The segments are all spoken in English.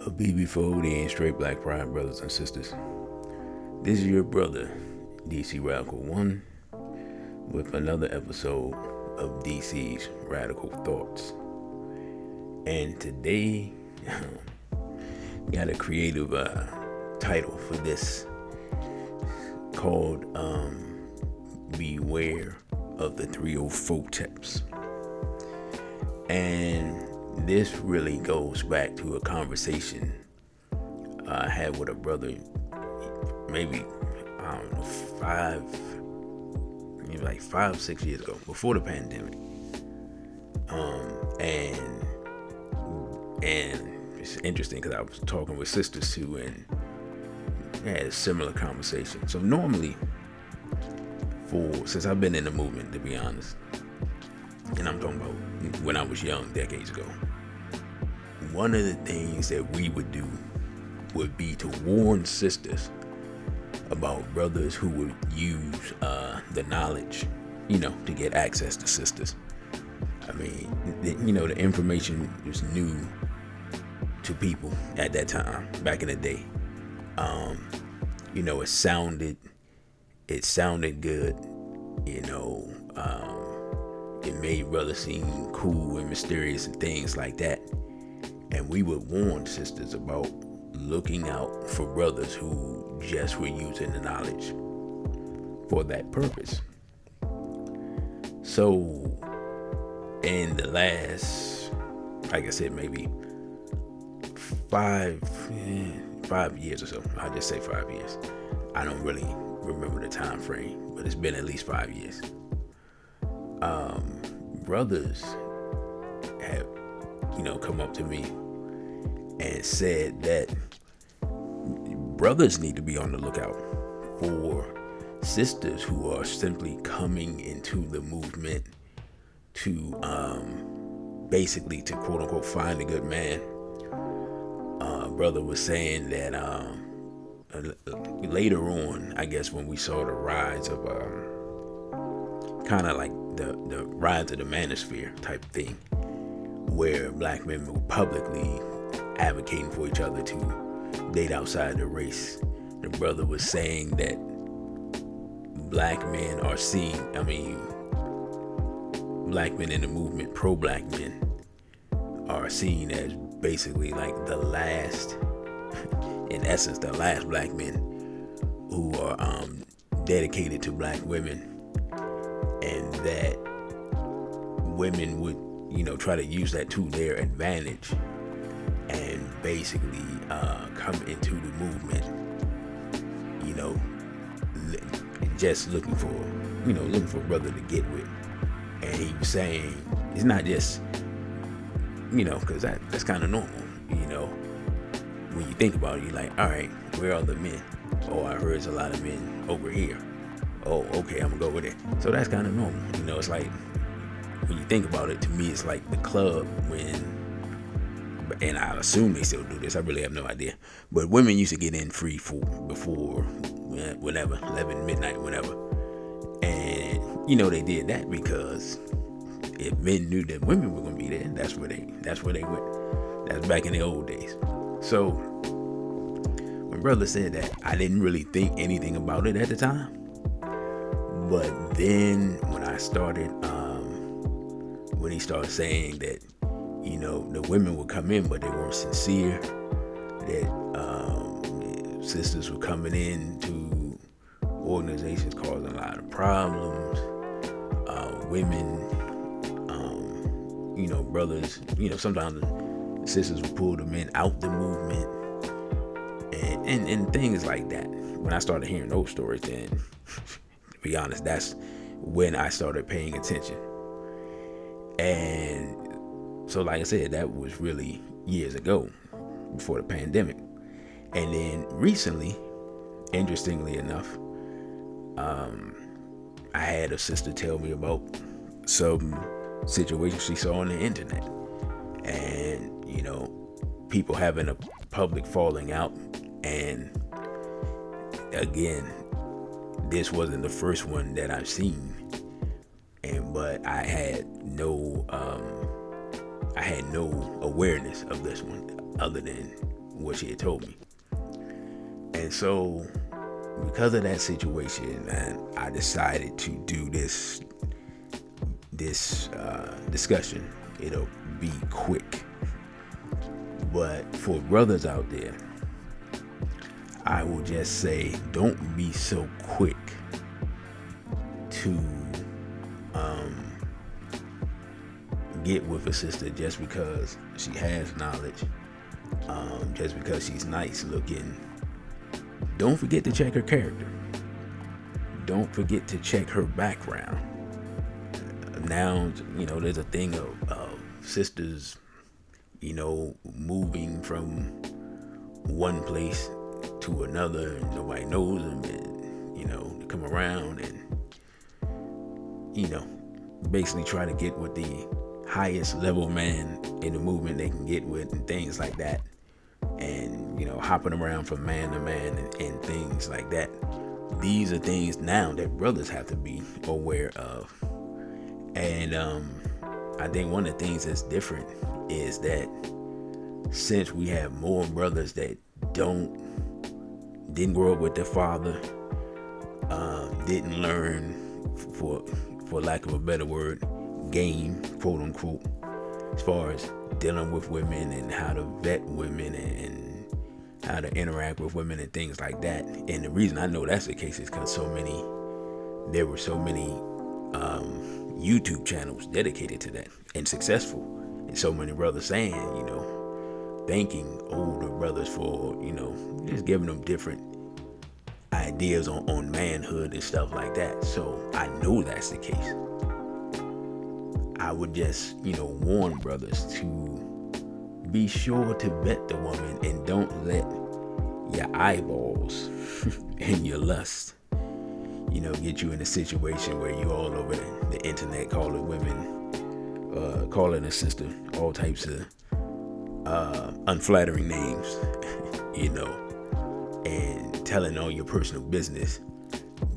A B before they ain't straight black pride brothers and sisters. This is your brother, DC Radical 1, with another episode of DC's Radical Thoughts. And today, got a creative title for this called Beware of the 304 Tips. And this really goes back to a conversation I had with a brother maybe, I don't know, maybe 6 years ago, before the pandemic. And it's interesting because I was talking with sisters too, and had a similar conversation. So normally, since I've been in the movement, to be honest, and I'm talking about when I was young, decades ago, one of the things that we would do would be to warn sisters about brothers who would use the knowledge, to get access to sisters. I mean, the information was new to people at that time, back in the day. It sounded good, it made brothers seem cool and mysterious and things like that. And we would warn sisters about looking out for brothers who just were using the knowledge for that purpose. So in the last, like I said, maybe 5 years or so, I'll just say 5 years. I don't really remember the time frame, but it's been at least 5 years. Brothers have, come up to me and said that brothers need to be on the lookout for sisters who are simply coming into the movement to basically to quote unquote find a good man. Brother was saying that later on, I guess when we saw the rise of kind of like the rise of the manosphere type thing, where black men were publicly advocating for each other to date outside the race. The brother was saying that black men in the movement, pro-black men, are seen as basically like the last, in essence, the last black men who are dedicated to black women, and that women would, try to use that to their advantage and basically come into the movement, just looking for a brother to get with. And he was saying it's not just, because that's kind of normal, when you think about it. You're like, all right, where are the men? Oh, I heard it's a lot of men over here. Oh, okay, I'm gonna go with it. So that's kind of normal. It's like, when you think about it, to me, it's like the club and I assume they still do this, I really have no idea, but women used to get in free before whenever, 11 midnight, whenever. And they did that because if men knew that women were gonna be there, that's where they went. That's back in the old days. So when brother said that, I didn't really think anything about it at the time. But then when I started, when he started saying that, the women would come in, but they weren't sincere, that sisters were coming in to organizations causing a lot of problems, women, brothers, sometimes sisters would pull the men out the movement, and things like that. When I started hearing those stories, then, to be honest, that's when I started paying attention. And so, like I said, that was really years ago, before the pandemic. And then recently, interestingly enough, I had a sister tell me about some situation she saw on the internet, and people having a public falling out. And again, this wasn't the first one that I've seen, but I had no awareness of this one, other than what she had told me. And so, because of that situation, man, I decided to do this discussion. It'll be quick. But for brothers out there, I will just say, don't be so quick to get with a sister just because she has knowledge, just because she's nice looking. Don't forget to check her character. Don't forget to check her background. Now, there's a thing of sisters, moving from one place to another, and nobody knows them, and, they come around and, basically try to get with the highest level man in the movement they can get with, and things like that. And, hopping around from man to man and things like that. These are things now that brothers have to be aware of. And I think one of the things that's different is that since we have more brothers that didn't grow up with their father, didn't learn, for lack of a better word, game, quote unquote, as far as dealing with women and how to vet women and how to interact with women and things like that. And the reason I know that's the case is because there were so many YouTube channels dedicated to that and successful, and so many brothers saying, thanking older brothers for, just giving them different ideas on manhood and stuff like that. So I know that's the case. I would just, warn brothers to be sure to vet the woman and don't let your eyeballs and your lust, get you in a situation where you all over the internet calling women, calling a sister all types of unflattering names, and telling all your personal business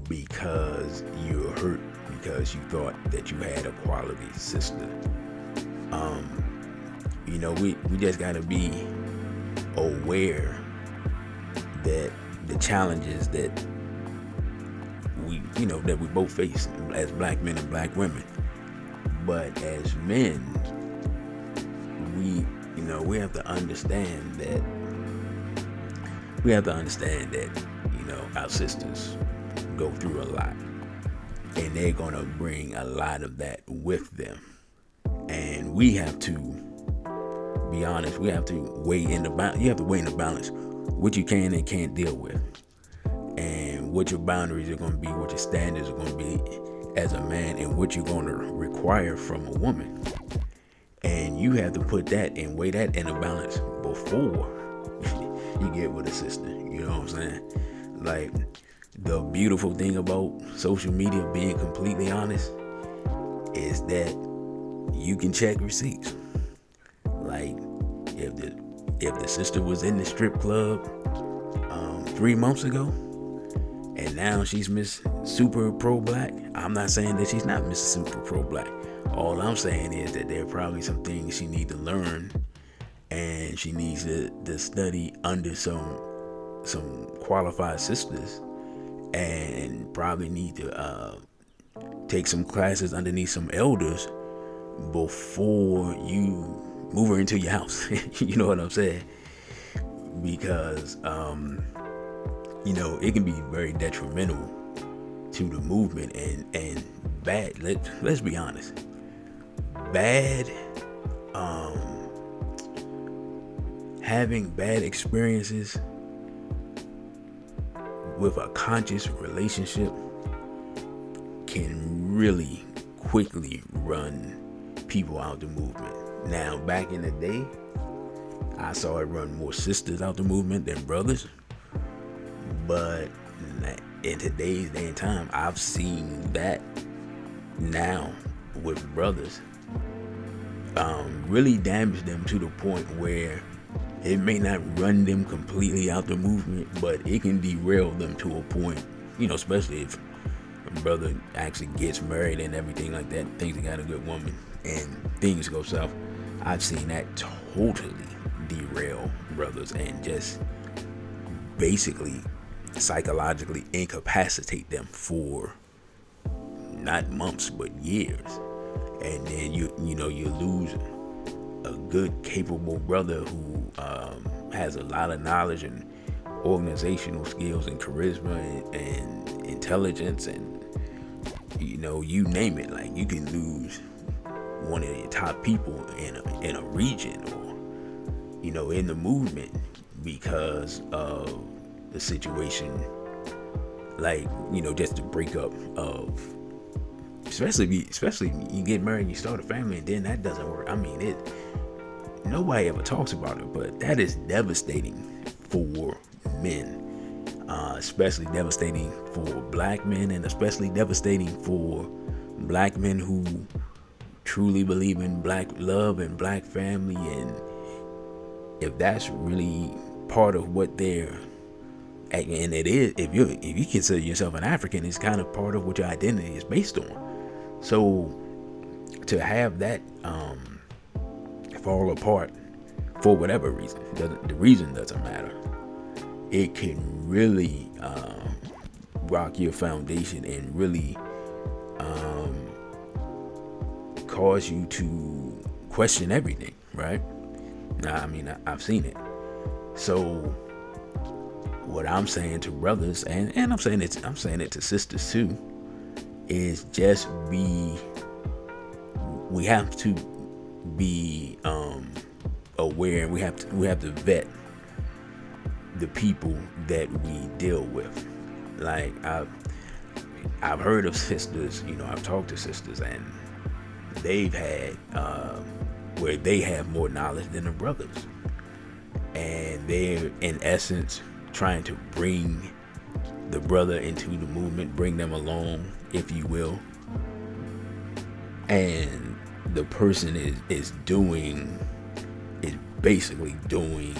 because you're hurt because you thought that you had a quality sister. We just gotta be aware that the challenges that we both face as black men and black women. But as men, we have to understand that our sisters go through a lot, and they're gonna bring a lot of that with them, and we have to be honest. We have to weigh in the balance. You have to weigh in the balance what you can and can't deal with, and what your boundaries are going to be, what your standards are going to be as a man, and what you're going to require from a woman. And you have to put that and weigh that in a balance before you get with a sister. You know what I'm saying? Like, the beautiful thing about social media, being completely honest, is that you can check receipts. Like, if the sister was in the strip club 3 months ago, and now she's Miss Super Pro Black, I'm not saying that she's not Miss Super Pro Black. All I'm saying is that there are probably some things she needs to learn, and she needs to study under some qualified sisters, and probably need to take some classes underneath some elders before you move her into your house. You know what I'm saying? Because it can be very detrimental to the movement, and bad. Let's be honest. Bad, having bad experiences with a conscious relationship can really quickly run people out the movement. Now, back in the day, I saw it run more sisters out the movement than brothers. But in today's day and time, I've seen that now with brothers really damage them to the point where it may not run them completely out the movement, but it can derail them to a point, especially if a brother actually gets married and everything like that, thinks he got a good woman, and things go south. I've seen that totally derail brothers and just basically psychologically incapacitate them for not months but years. And then you lose a good, capable brother who has a lot of knowledge and organizational skills and charisma and intelligence, and you name it. Like, you can lose one of the top people in a region, or in the movement, because of the situation. Like, just the breakup of, especially you get married and you start a family, and then that doesn't work. I mean, nobody ever talks about it, but that is devastating for men, especially devastating for black men, and especially devastating for black men who truly believe in black love and black family. And if that's really part of what they're, and it is, if you consider yourself an African, it's kind of part of what your identity is based on. So to have that fall apart for whatever reason, the reason doesn't matter. It can really rock your foundation and really cause you to question everything, right? Now, I mean, I've seen it. So what I'm saying to brothers, and I'm saying it to sisters too, is just we have to be aware, and we have to vet the people that we deal with. Like, I've heard of sisters, I've talked to sisters, and they've had where they have more knowledge than the brothers, and they're in essence trying to bring the brother into the movement, bring them along, if you will. And the person is basically doing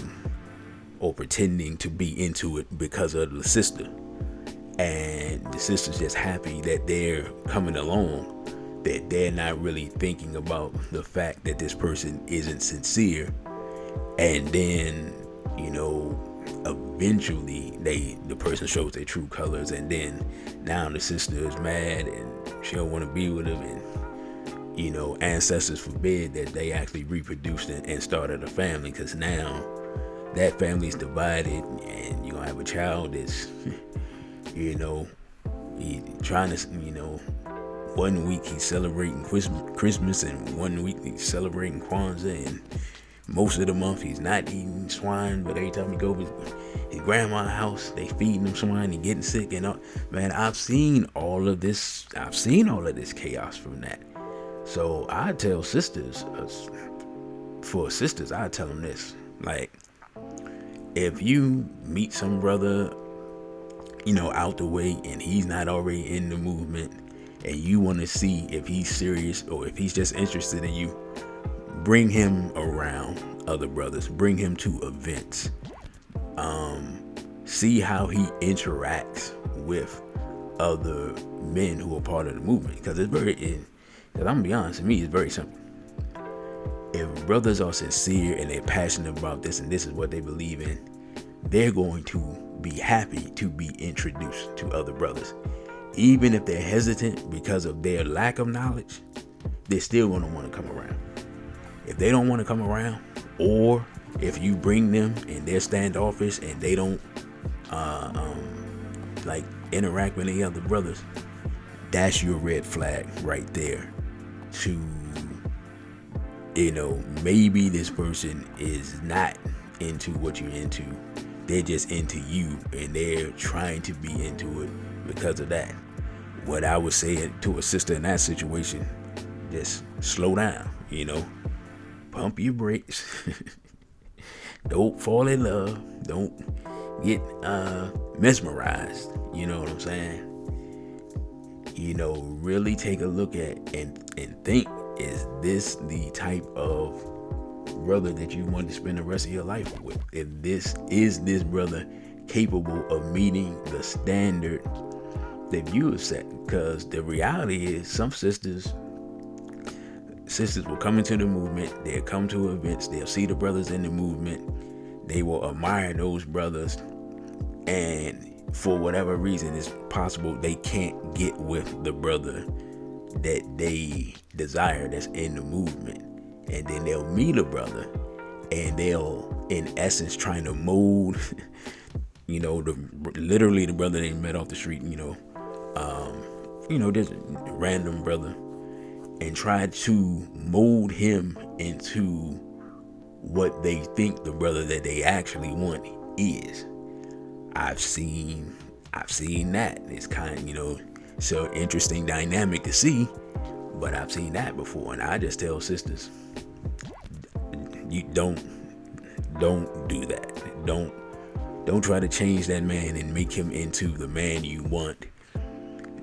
or pretending to be into it because of the sister. And the sister's just happy that they're coming along, that they're not really thinking about the fact that this person isn't sincere. And then, eventually the person shows their true colors, and then now the sister is mad and she don't want to be with him, and ancestors forbid that they actually reproduced and started a family, because now that family's divided, and you're gonna have a child that's he trying to, 1 week he's celebrating Christmas, and 1 week he's celebrating Kwanzaa, and most of the month he's not eating swine, but every time he go to his grandma's house, they feeding him swine, he getting sick, and all. Man, I've seen all of this chaos from that. So I tell sisters, I tell them this, like, if you meet some brother, out the way, and he's not already in the movement, and you want to see if he's serious or if he's just interested in you, bring him around other brothers, bring him to events, see how he interacts with other men who are part of the movement, because I'm gonna be honest, to me it's very simple. If brothers are sincere and they're passionate about this, and this is what they believe in, they're going to be happy to be introduced to other brothers. Even if they're hesitant because of their lack of knowledge, they're still going to want to come around. If they don't want to come around, or if you bring them and they're standoffish and they don't interact with any other brothers, that's your red flag right there. To maybe this person is not into what you're into. They're just into you, and they're trying to be into it because of that. What I would say to a sister in that situation, just slow down, pump your brakes. Don't fall in love. Don't get mesmerized. You know what I'm saying? Really take a look at and think, is this the type of brother that you want to spend the rest of your life with? Is this brother capable of meeting the standard that you have set? Because the reality is, some sisters will come into the movement, they'll come to events, they'll see the brothers in the movement, they will admire those brothers, and for whatever reason, it's possible they can't get with the brother that they desire that's in the movement. And then they'll meet a brother, and they'll, in essence, trying to mold, literally the brother they met off the street, just a random brother, and try to mold him into what they think the brother that they actually want is. I've seen that. It's kind of, so interesting dynamic to see, but I've seen that before. And I just tell sisters, you don't do that. Don't try to change that man and make him into the man you want,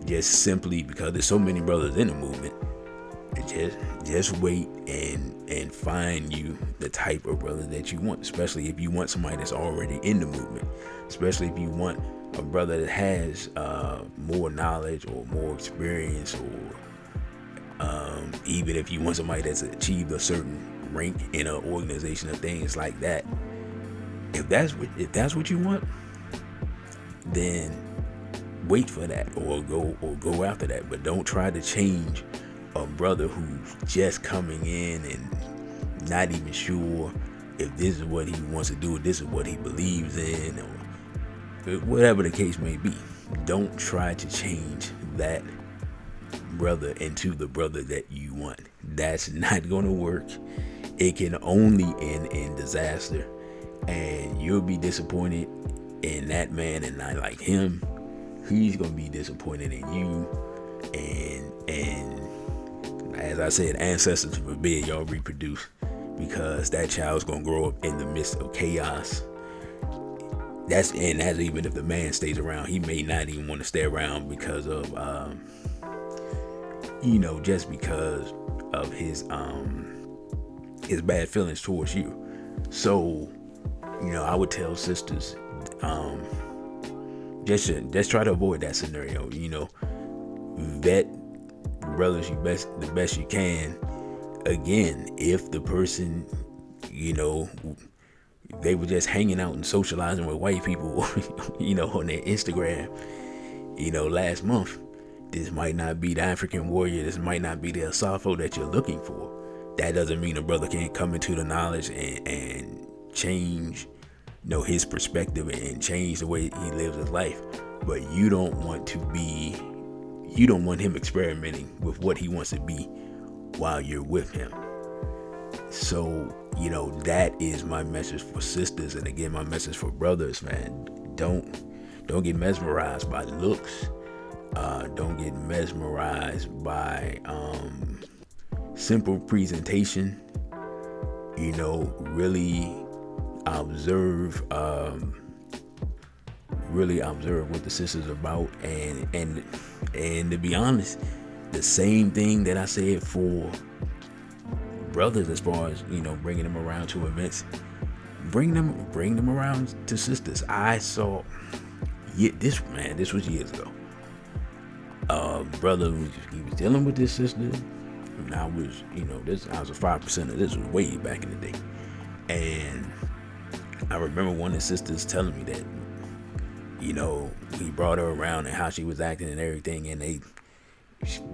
just simply because there's so many brothers in the movement. Just wait and find you the type of brother that you want, especially if you want somebody that's already in the movement, especially if you want a brother that has more knowledge or more experience, or even if you want somebody that's achieved a certain rank in an organization or things like that. If that's what you want, then wait for that, or go after that. But don't try to change a brother who's just coming in and not even sure if this is what he wants to do, or this is what he believes in, or whatever the case may be. Don't try to change that brother into the brother that you want. That's not going to work. It can only end in disaster, and you'll be disappointed in that man and not like him. He's going to be disappointed in you, and as I said, ancestors forbid y'all reproduce, because that child's gonna grow up in the midst of chaos. That's even if the man stays around, he may not even want to stay around because of just because of his bad feelings towards you. So I would tell sisters, just try to avoid that scenario. Vet brothers the best you can. Again, if the person, they were just hanging out and socializing with white people, on their Instagram, last month, this might not be the African warrior, this might not be the Asafo that you're looking for. That doesn't mean a brother can't come into the knowledge and change, his perspective and change the way he lives his life. But you don't want him experimenting with what he wants to be while you're with him. So, that is my message for sisters. And again, my message for brothers, man. Don't get mesmerized by looks. Don't get mesmerized by simple presentation. Really observe what the sisters are about, and to be honest, the same thing that I said for brothers, as far as bringing them around to events, bring them around to sisters. I saw this was years ago. Brother he was dealing with this sister, and I was I was a 5%. This was way back in the day, and I remember one of the sisters telling me that he brought her around and how she was acting and everything, and they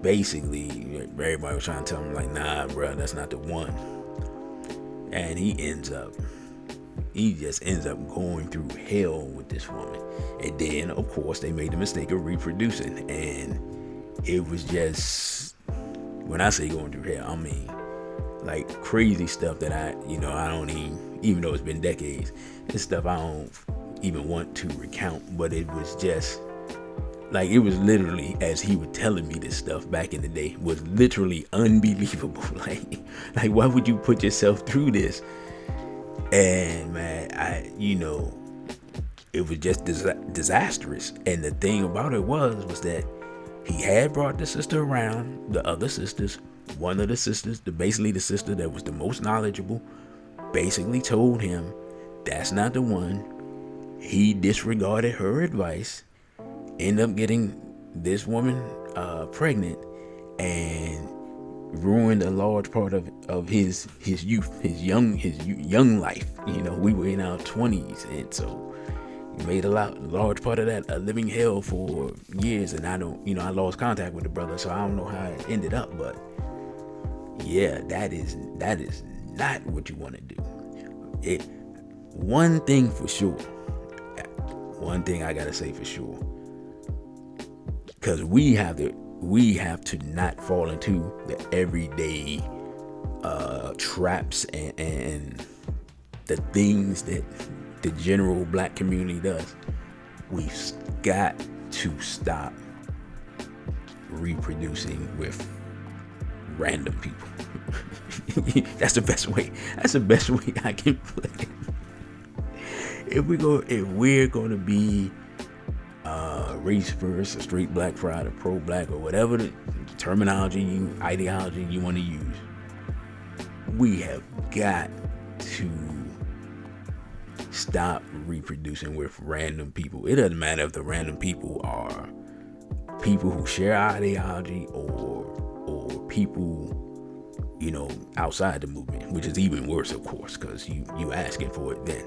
basically, everybody was trying to tell him like, nah, bro, that's not the one. And he just ends up going through hell with this woman. And then, of course, they made the mistake of reproducing, and it was just, when I say going through hell, I mean like crazy stuff that I don't even though it's been decades, this stuff I don't even want to recount. But it was just like, it was literally, as he was telling me this stuff back in the day, was literally unbelievable. Like why would you put yourself through this? And man, it was just disastrous. And the thing about it was that he had brought the sister around, the other sisters. One of the sisters, basically the sister that was the most knowledgeable, basically told him that's not the one. He disregarded her advice, ended up getting this woman pregnant, and ruined a large part of his youth, his young life. We were in our 20s, and so he made large part of that a living hell for years. And I lost contact with the brother, so I don't know how it ended up. But yeah, that is not what you want to do. One thing I gotta say for sure, because we have to not fall into the everyday traps and the things that the general black community does. We've got to stop reproducing with random people. That's the best way I can put it. If we're going to be race first, or straight black pride, or pro black, or whatever the ideology you want to use, we have got to stop reproducing with random people. It doesn't matter if the random people are people who share ideology or people outside the movement, which is even worse, of course, because you asking for it then.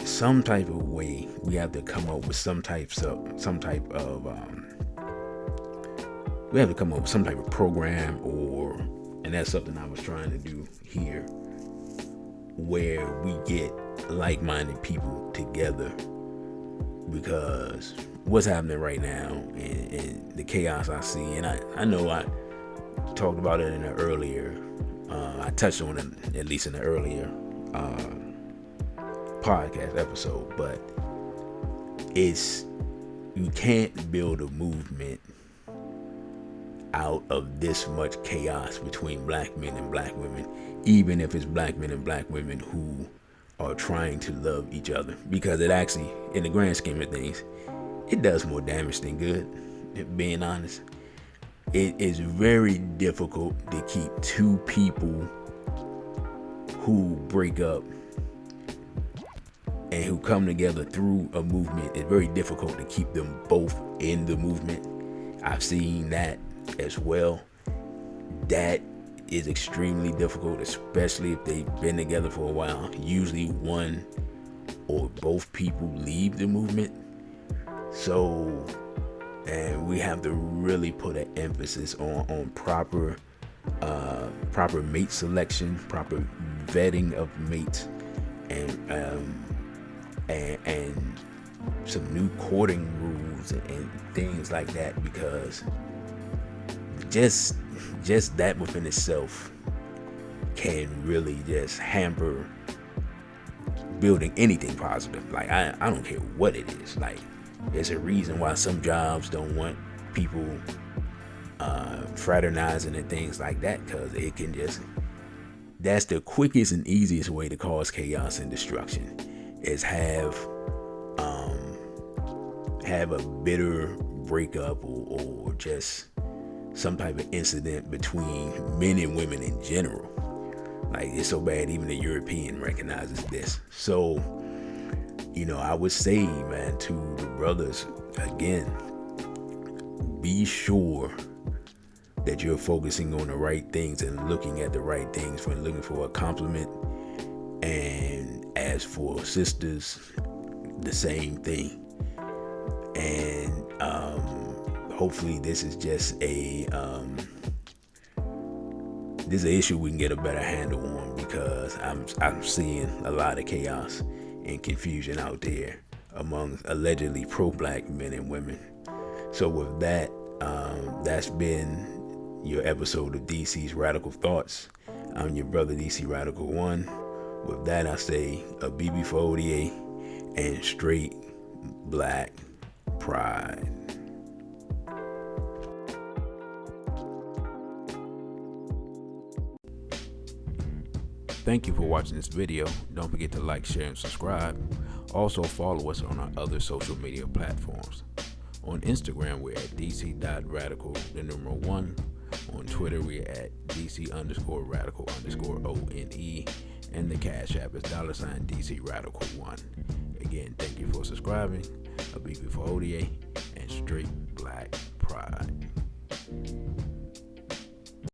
Some type of way we have to come up with some type of program, and that's something I was trying to do here, where we get like-minded people together, because what's happening right now and the chaos I see, and I know I talked about it in an earlier I touched on it at least in the earlier podcast episode, but you can't build a movement out of this much chaos between black men and black women, even if it's black men and black women who are trying to love each other, because it actually, in the grand scheme of things, it does more damage than good, being honest. It is very difficult to keep two people who break up and who come together through a movement. It's very difficult to keep them both in the movement. I've seen that as well. That is extremely difficult, especially if they've been together for a while. Usually one or both people leave the movement. So, and we have to really put an emphasis on proper mate selection, proper vetting of mates, and some new courting rules and things like that, because just that within itself can really just hamper building anything positive. Like I don't care what it is. Like, there's a reason why some jobs don't want people fraternizing and things like that, because it can that's the quickest and easiest way to cause chaos and destruction, is have a bitter breakup or just some type of incident between men and women in general. Like, it's so bad even the European recognizes this. So, I would say, man, to the brothers, again, be sure that you're focusing on the right things and looking at the right things when looking for a compliment. And as for sisters, the same thing. And hopefully this is just an issue we can get a better handle on, because I'm seeing a lot of chaos and confusion out there among allegedly pro-black men and women. So with that, that's been your episode of DC's Radical Thoughts. I'm your brother DC Radical 1. With that, I say a BB for ODA and straight black pride. Thank you for watching this video. Don't forget to like, share, and subscribe. Also follow us on our other social media platforms. On Instagram, we're at dc.radical1. On Twitter, we're at dc_radical_ONE. And the Cash App is $DC Radical 1. Again, thank you for subscribing. A BB for ODA and straight black pride.